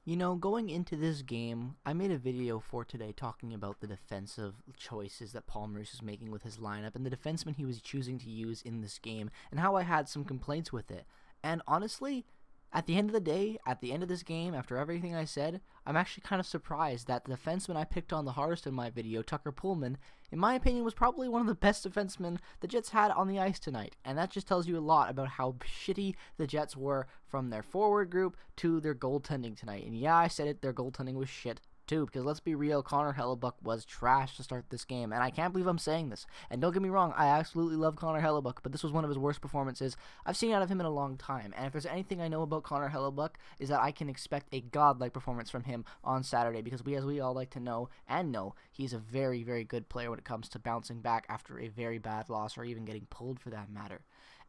You know, going into this game, I made a video for today talking about the defensive choices that Paul Maurice was making with his lineup and the defensemen he was choosing to use in this game and how I had some complaints with it. And honestly, at the end of the day, at the end of this game, after everything I said, I'm actually kind of surprised that the defenseman I picked on the hardest in my video, Tucker Pullman, in my opinion, was probably one of the best defensemen the Jets had on the ice tonight. And that just tells you a lot about how shitty the Jets were from their forward group to their goaltending tonight. And yeah, I said it, their goaltending was shit too, because let's be real, Connor Hellebuyck was trash to start this game, and I can't believe I'm saying this. And don't get me wrong, I absolutely love Connor Hellebuyck, but this was one of his worst performances I've seen out of him in a long time. And if there's anything I know about Connor Hellebuyck, is that I can expect a godlike performance from him on Saturday, because as we all like to know and know, he's a very, very good player when it comes to bouncing back after a very bad loss, or even getting pulled for that matter.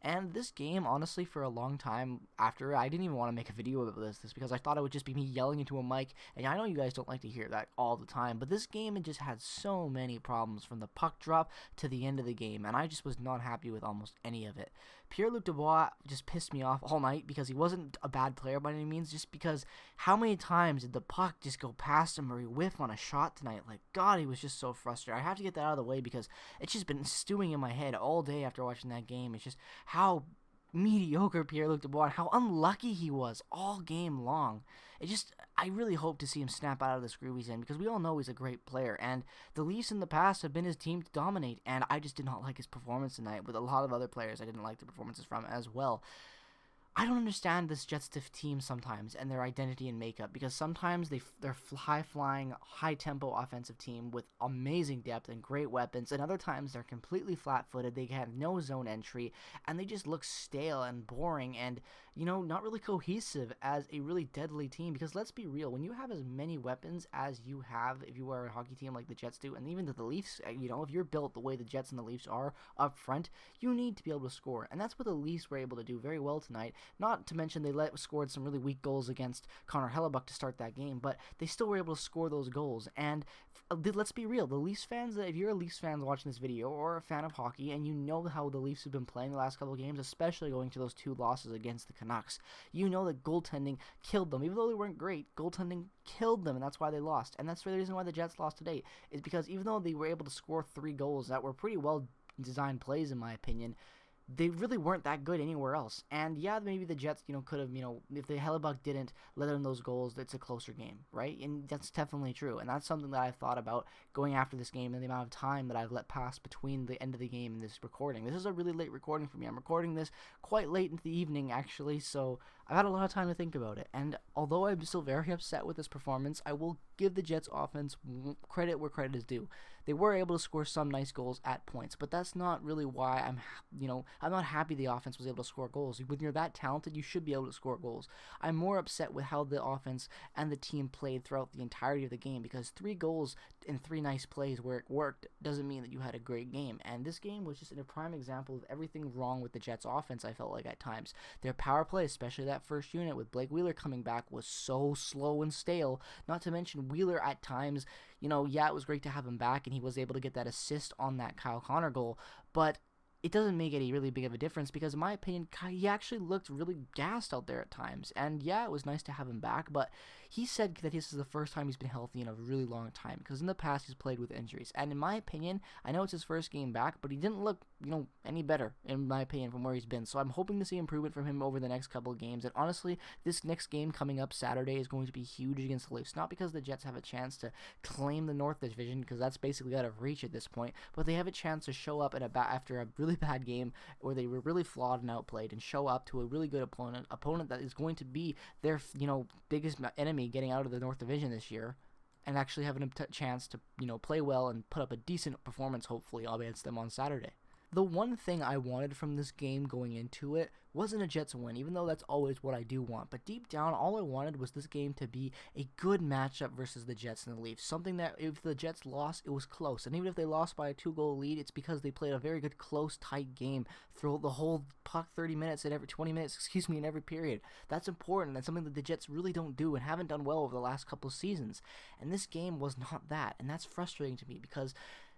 And this game, honestly, for a long time after, I didn't even want to make a video about this because I thought it would just be me yelling into a mic, and I know you guys don't like to hear that all the time, but this game, it just had so many problems from the puck drop to the end of the game, and I just was not happy with almost any of it. Pierre-Luc Dubois just pissed me off all night because he wasn't a bad player by any means, just because how many times did the puck just go past him or he whiff on a shot tonight? Like, God, he was just so frustrated. I have to get that out of the way because it's just been stewing in my head all day after watching that game. It's just how mediocre Pierre-Luc Dubois, how unlucky he was all game long. I really hope to see him snap out of this groove he's in, because we all know he's a great player, and the Leafs in the past have been his team to dominate, and I just did not like his performance tonight. With a lot of other players I didn't like the performances from as well. I don't understand this Jets team sometimes and their identity and makeup, because sometimes they're high-flying, high-tempo offensive team with amazing depth and great weapons, and other times they're completely flat-footed, they have no zone entry, and they just look stale and boring and, not really cohesive as a really deadly team. Because let's be real, when you have as many weapons as you have, if you are a hockey team like the Jets do, and even the Leafs, if you're built the way the Jets and the Leafs are up front, you need to be able to score, and that's what the Leafs were able to do very well tonight. Not to mention they scored some really weak goals against Connor Hellebuyck to start that game, but they still were able to score those goals. And let's be real, the Leafs fans, if you're a Leafs fan watching this video or a fan of hockey and you know how the Leafs have been playing the last couple of games, especially going to those two losses against the Canucks, you know that goaltending killed them. Even though they weren't great, goaltending killed them, and that's why they lost. And that's the reason why the Jets lost today, is because even though they were able to score 3 goals that were pretty well designed plays in my opinion, they really weren't that good anywhere else. And yeah, maybe the Jets, could have, if the Hellebuyck didn't let in those goals, it's a closer game, right? And that's definitely true. And that's something that I've thought about going after this game and the amount of time that I've let pass between the end of the game and this recording. This is a really late recording for me. I'm recording this quite late into the evening, actually, so I've had a lot of time to think about it. And although I'm still very upset with this performance, I will give the Jets offense credit where credit is due. They were able to score some nice goals at points, but that's not really why I'm not happy the offense was able to score goals. When you're that talented, you should be able to score goals. I'm more upset with how the offense and the team played throughout the entirety of the game, because 3 goals and 3 nice plays where it worked doesn't mean that you had a great game. And this game was just a prime example of everything wrong with the Jets offense, I felt like at times. Their power play, especially that first unit with Blake Wheeler coming back, was so slow and stale. Not to mention Wheeler at times, it was great to have him back and he was able to get that assist on that Kyle Connor goal, but it doesn't make any really big of a difference, because in my opinion, he actually looked really gassed out there at times. And yeah, it was nice to have him back, but he said that this is the first time he's been healthy in a really long time, because in the past he's played with injuries. And in my opinion, I know it's his first game back, but he didn't look, any better, in my opinion, from where he's been. So I'm hoping to see improvement from him over the next couple of games. And honestly, this next game coming up Saturday is going to be huge against the Leafs. Not because the Jets have a chance to claim the North Division, because that's basically out of reach at this point, but they have a chance to show up after a really bad game where they were really flawed and outplayed, and show up to a really good opponent that is going to be their biggest enemy getting out of the North Division this year, and actually having a chance to play well and put up a decent performance hopefully against them on Saturday. The one thing I wanted from this game going into it wasn't a Jets win, even though that's always what I do want. But deep down, all I wanted was this game to be a good matchup versus the Jets and the Leafs. Something that if the Jets lost, it was close. And even if they lost by a 2-goal lead, it's because they played a very good, close, tight game throughout the whole puck 30 minutes and every 20 minutes, in every period. That's important. That's something that the Jets really don't do and haven't done well over the last couple of seasons. And this game was not that. And that's frustrating to me, because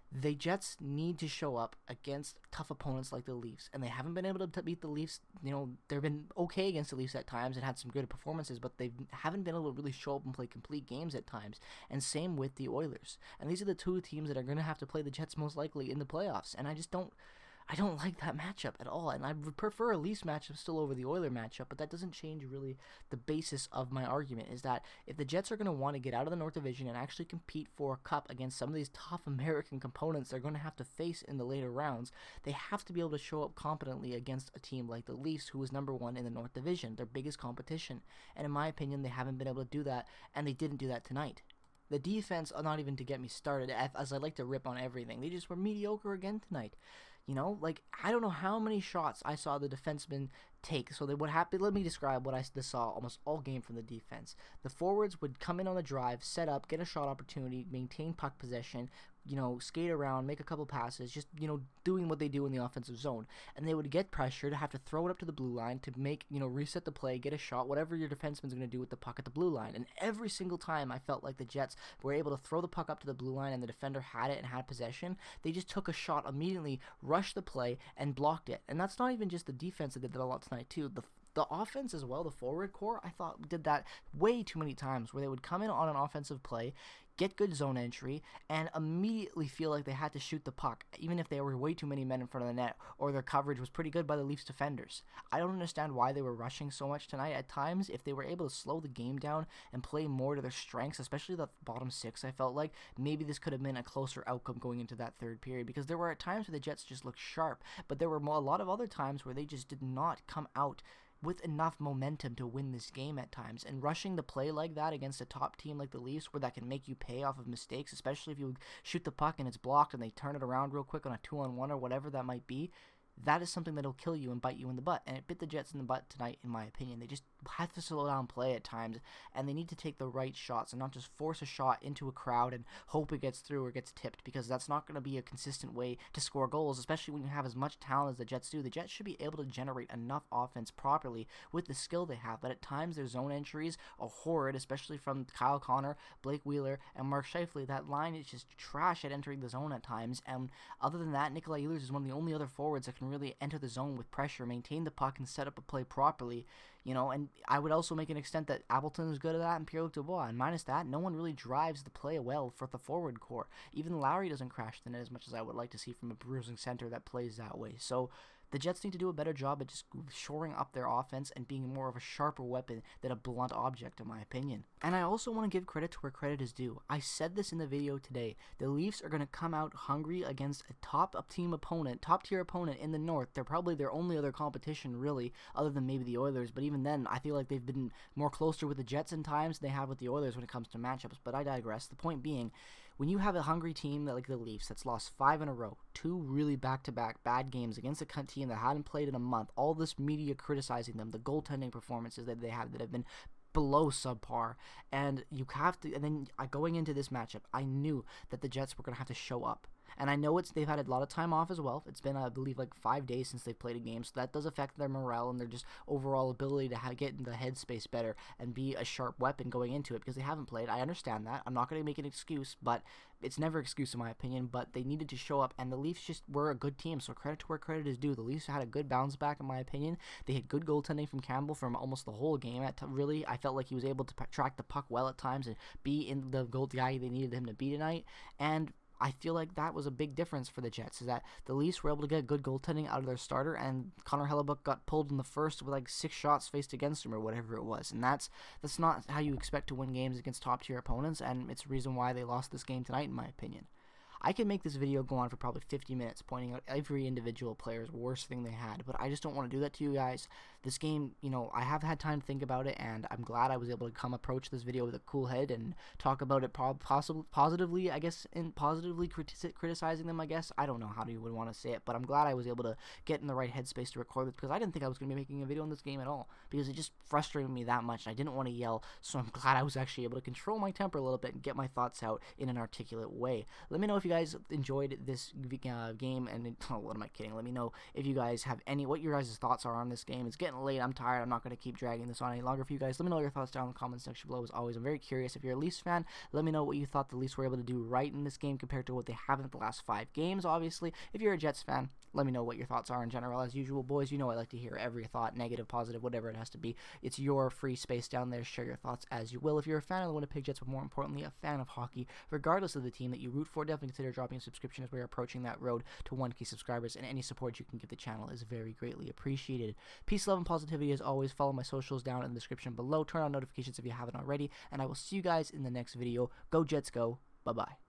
The Jets need to show up against tough opponents like the Leafs, and they haven't been able to beat the Leafs. They've been okay against the Leafs at times and had some good performances, but they haven't been able to really show up and play complete games at times. And same with the Oilers. And these are the two teams that are going to have to play the Jets most likely in the playoffs. And I don't like that matchup at all, and I would prefer a Leafs matchup still over the Oiler matchup, but that doesn't change really the basis of my argument, is that if the Jets are going to want to get out of the North Division and actually compete for a cup against some of these tough American components they're going to have to face in the later rounds, they have to be able to show up competently against a team like the Leafs, who is number one in the North Division, their biggest competition. And in my opinion, they haven't been able to do that, and they didn't do that tonight. The defense, not even to get me started, as I like to rip on everything, they just were mediocre again tonight. I don't know how many shots I saw the defensemen take. So what happened? Let me describe what I saw almost all game from the defense. The forwards would come in on the drive, set up, get a shot opportunity, maintain puck possession, skate around, make a couple passes, just, doing what they do in the offensive zone. And they would get pressure to have to throw it up to the blue line to make, reset the play, get a shot, whatever your defenseman's going to do with the puck at the blue line. And every single time I felt like the Jets were able to throw the puck up to the blue line and the defender had it and had possession, they just took a shot immediately, rushed the play, and blocked it. And that's not even just the defense that did that a lot tonight, too. The offense as well, the forward core, I thought did that way too many times, where they would come in on an offensive play, get good zone entry, and immediately feel like they had to shoot the puck, even if there were way too many men in front of the net, or their coverage was pretty good by the Leafs defenders. I don't understand why they were rushing so much tonight. At times, if they were able to slow the game down and play more to their strengths, especially the bottom six, I felt like maybe this could have been a closer outcome going into that third period, because there were at times where the Jets just looked sharp, but there were a lot of other times where they just did not come out with enough momentum to win this game at times. And rushing the play like that against a top team like the Leafs, where that can make you pay off of mistakes, especially if you shoot the puck and it's blocked and they turn it around real quick on a 2-on-1 or whatever that might be, that is something that'll kill you and bite you in the butt. And it bit the Jets in the butt tonight, in my opinion. They just have to slow down play at times, and they need to take the right shots and not just force a shot into a crowd and hope it gets through or gets tipped, because that's not going to be a consistent way to score goals, especially when you have as much talent as the Jets do. The Jets should be able to generate enough offense properly with the skill they have, but at times their zone entries are horrid, especially from Kyle Connor, Blake Wheeler, and Mark Scheifele. That line is just trash at entering the zone at times, and other than that, Nikolai Ehlers is one of the only other forwards that can really enter the zone with pressure, maintain the puck, and set up a play properly. And I would also make an extent that Appleton is good at that and Pierre-Luc Dubois. And minus that, no one really drives the play well for the forward core. Even Lowry doesn't crash the net as much as I would like to see from a bruising center that plays that way. So the Jets need to do a better job at just shoring up their offense and being more of a sharper weapon than a blunt object, in my opinion. And I also want to give credit to where credit is due. I said this in the video today. The Leafs are going to come out hungry against a top-tier opponent in the North. They're probably their only other competition, really, other than maybe the Oilers. But even then, I feel like they've been more closer with the Jets in times than they have with the Oilers when it comes to matchups. But I digress. The point being, when you have a hungry team like the Leafs that's lost 5 in a row, 2 really back-to-back bad games against a team that hadn't played in a month, all this media criticizing them, the goaltending performances that they have that have been below subpar, and then going into this matchup, I knew that the Jets were going to have to show up. And I know they've had a lot of time off as well. It's been, I believe, like 5 days since they've played a game, so that does affect their morale and their just overall ability to get in the headspace better and be a sharp weapon going into it, because they haven't played. I understand that. I'm not going to make an excuse, but it's never an excuse in my opinion. But they needed to show up, and the Leafs just were a good team, so credit to where credit is due. The Leafs had a good bounce back in my opinion. They had good goaltending from Campbell from almost the whole game. Really, I felt like he was able to track the puck well at times and be in the goal guy they needed him to be tonight. And I feel like that was a big difference for the Jets, is that the Leafs were able to get good goaltending out of their starter, and Connor Hellebuyck got pulled in the first with like 6 shots faced against him or whatever it was. And that's not how you expect to win games against top-tier opponents, and it's the reason why they lost this game tonight, in my opinion. I could make this video go on for probably 50 minutes pointing out every individual player's worst thing they had, but I just don't want to do that to you guys. This game, I have had time to think about it, and I'm glad I was able to approach this video with a cool head and talk about it positively, I guess, and positively criticizing them, I guess. I don't know how you would want to say it, but I'm glad I was able to get in the right headspace to record this, because I didn't think I was going to be making a video on this game at all, because it just frustrated me that much, and I didn't want to yell, so I'm glad I was actually able to control my temper a little bit and get my thoughts out in an articulate way. Let me know if you guys enjoyed this game, and what am I kidding? Let me know if you guys have what your guys' thoughts are on this game. It's getting late. I'm tired. I'm not going to keep dragging this on any longer for you guys. Let me know your thoughts down in the comments section below. As always, I'm very curious. If you're a Leafs fan, let me know what you thought the Leafs were able to do right in this game compared to what they haven't the last 5 games, obviously. If you're a Jets fan, let me know what your thoughts are in general. As usual, boys, you know I like to hear every thought, negative, positive, whatever it has to be. It's your free space down there. Share your thoughts as you will. If you're a fan of the Winnipeg Jets, but more importantly, a fan of hockey, regardless of the team that you root for, definitely consider dropping a subscription as we're approaching that road to 1K subscribers, and any support you can give the channel is very greatly appreciated. Peace, love, and positivity as always. Follow my socials down in the description below. Turn on notifications if you haven't already, and I will see you guys in the next video. Go Jets, go. Bye-bye.